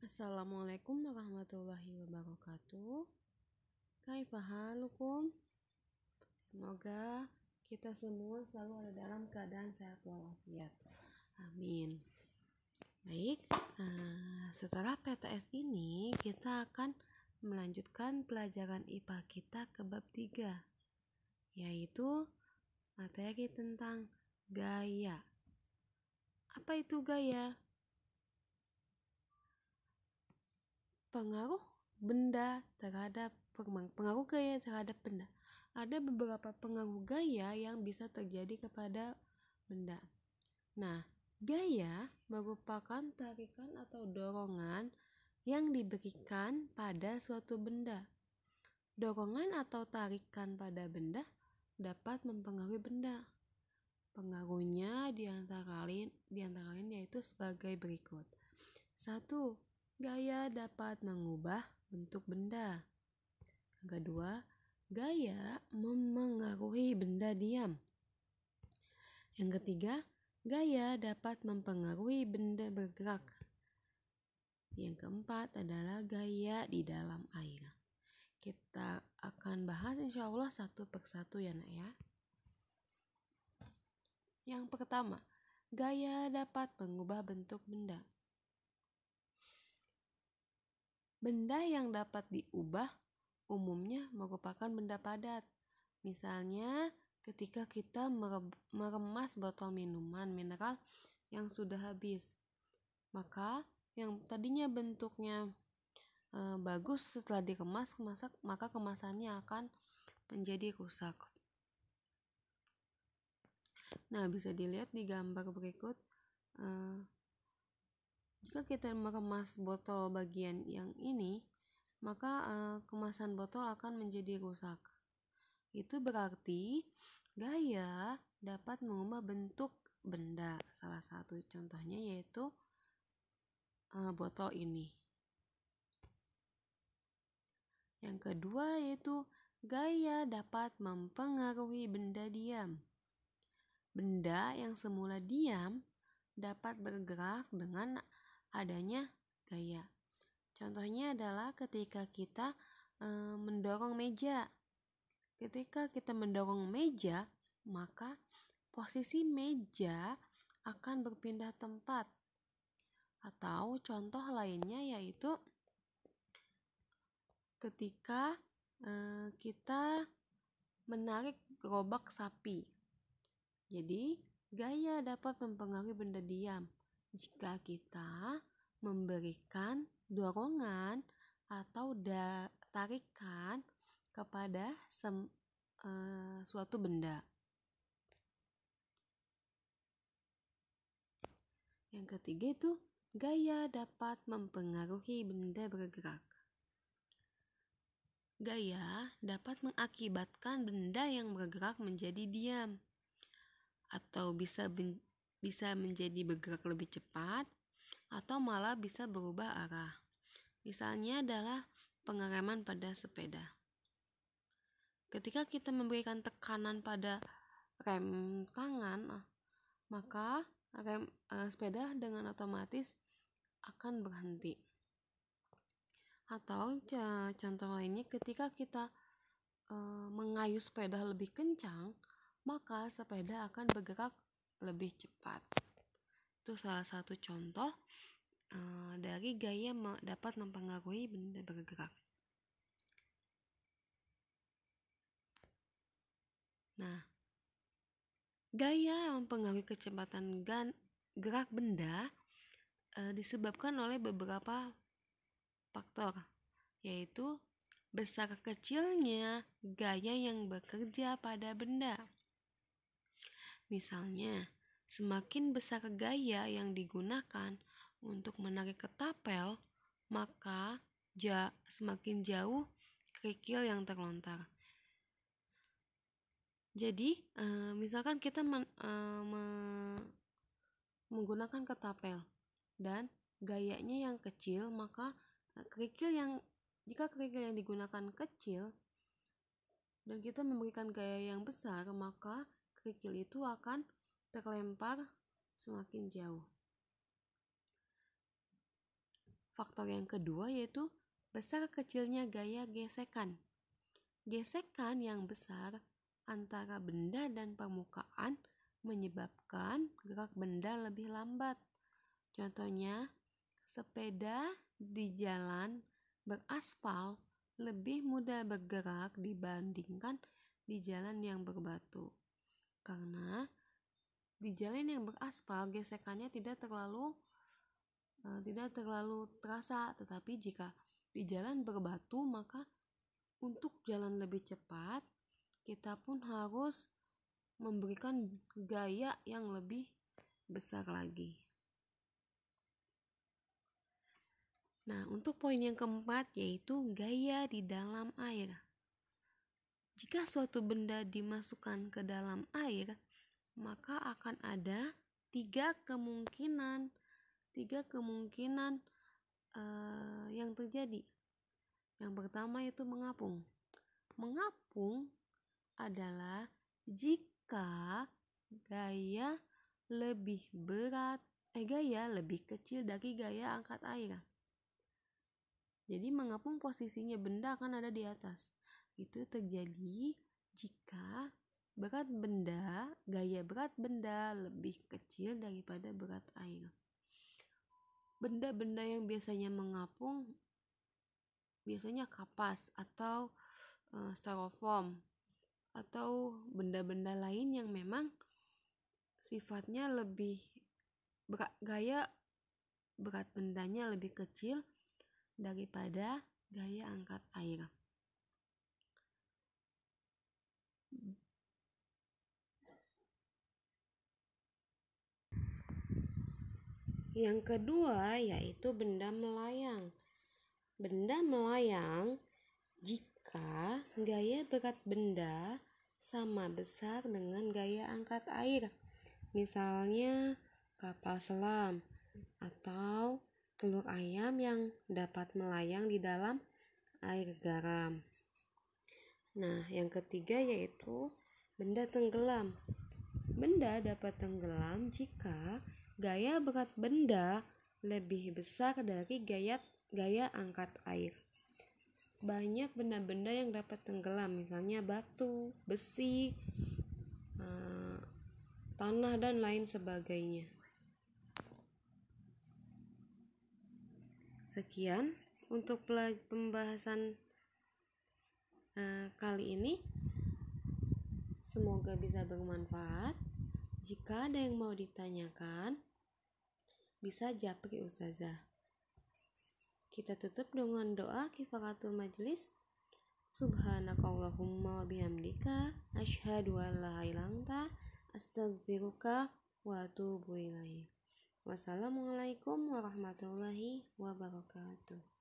Assalamualaikum warahmatullahi wabarakatuh. Kaifa halukum? Semoga kita semua selalu ada dalam keadaan sehat walafiat. Amin. Baik, setelah PTS ini kita akan melanjutkan pelajaran IPA kita ke bab 3, yaitu materi tentang gaya. Apa itu gaya? Pengaruh gaya terhadap benda. Ada beberapa pengaruh gaya yang bisa terjadi kepada benda. Nah, gaya merupakan tarikan atau dorongan yang diberikan pada suatu benda. Dorongan atau tarikan pada benda dapat mempengaruhi benda. Pengaruhnya di antara lain yaitu sebagai berikut. 1. Gaya dapat mengubah bentuk benda. Yang kedua, gaya memengaruhi benda diam. Yang ketiga, gaya dapat mempengaruhi benda bergerak. Yang keempat adalah gaya di dalam air. Kita akan bahas insya Allah satu persatu ya nak ya. Yang pertama, gaya dapat mengubah bentuk benda. Benda yang dapat diubah umumnya merupakan benda padat. Misalnya ketika kita meremas botol minuman mineral yang sudah habis, maka yang tadinya bentuknya bagus setelah dikemas, maka kemasannya akan menjadi rusak. Nah, bisa dilihat di gambar berikut. Jika kita mengemas botol bagian yang ini, maka kemasan botol akan menjadi rusak. Itu berarti gaya dapat mengubah bentuk benda. Salah satu contohnya yaitu botol ini. Yang kedua yaitu gaya dapat mempengaruhi benda diam. Benda yang semula diam dapat bergerak dengan adanya gaya. Contohnya adalah ketika kita mendorong meja. Ketika kita mendorong meja, maka posisi meja akan berpindah tempat. Atau contoh lainnya yaitu ketika kita menarik gerobak sapi. Jadi, gaya dapat mempengaruhi benda diam jika kita memberikan dorongan atau tarikan kepada suatu benda. Yang ketiga itu gaya dapat mempengaruhi benda bergerak. Gaya dapat mengakibatkan benda yang bergerak menjadi diam atau bisa menjadi bergerak lebih cepat atau malah bisa berubah arah. Misalnya adalah pengereman pada sepeda. Ketika kita memberikan tekanan pada rem tangan, maka sepeda dengan otomatis akan berhenti. Atau contoh lainnya ketika kita mengayuh sepeda lebih kencang, maka sepeda akan bergerak lebih cepat. Itu salah satu contoh dari gaya dapat mempengaruhi benda bergerak. Nah, gaya mempengaruhi kecepatan gerak benda disebabkan oleh beberapa faktor, yaitu besar kecilnya gaya yang bekerja pada benda. Misalnya, semakin besar gaya yang digunakan untuk menarik ketapel, maka semakin jauh kerikil yang terlontar. Jadi, misalkan kita menggunakan ketapel dan gayanya yang kecil, maka jika kerikil yang digunakan kecil dan kita memberikan gaya yang besar, maka kerikil itu akan terlempar semakin jauh. faktor yang kedua yaitu besar kecilnya gaya gesekan. Gesekan yang besar antara benda dan permukaan menyebabkan gerak benda lebih lambat. Contohnya, sepeda di jalan beraspal lebih mudah bergerak dibandingkan di jalan yang berbatu. Karena di jalan yang beraspal gesekannya tidak terlalu terasa, tetapi jika di jalan berbatu maka untuk jalan lebih cepat kita pun harus memberikan gaya yang lebih besar lagi. Nah, untuk poin yang keempat yaitu gaya di dalam air. Jika suatu benda dimasukkan ke dalam air, maka akan ada tiga kemungkinan yang terjadi. Yang pertama itu mengapung. Mengapung adalah jika gaya lebih kecil dari gaya angkat air. Jadi mengapung posisinya benda akan ada di atas. Itu terjadi jika gaya berat benda lebih kecil daripada berat air. Benda-benda yang biasanya mengapung biasanya kapas atau styrofoam atau benda-benda lain yang memang sifatnya lebih gaya berat bendanya lebih kecil daripada gaya angkat air. Yang kedua yaitu benda melayang. Benda melayang jika gaya berat benda sama besar dengan gaya angkat air. Misalnya kapal selam atau telur ayam yang dapat melayang di dalam air garam. Nah, yang ketiga yaitu benda tenggelam. Benda dapat tenggelam jika gaya berat benda lebih besar dari gaya angkat air. Banyak benda-benda yang dapat tenggelam, misalnya batu, besi, tanah, dan lain sebagainya. Sekian untuk pembahasan kali ini. Semoga bisa bermanfaat. Jika ada yang mau ditanyakan, bisa japri Ustazah. Kita tutup dengan doa kifaratul majlis. Subhanakallahumma wa bihamdika asyhadu an la ilaha illa anta astaghfiruka wa atubu ilaik. Wassalamualaikum warahmatullahi wabarakatuh.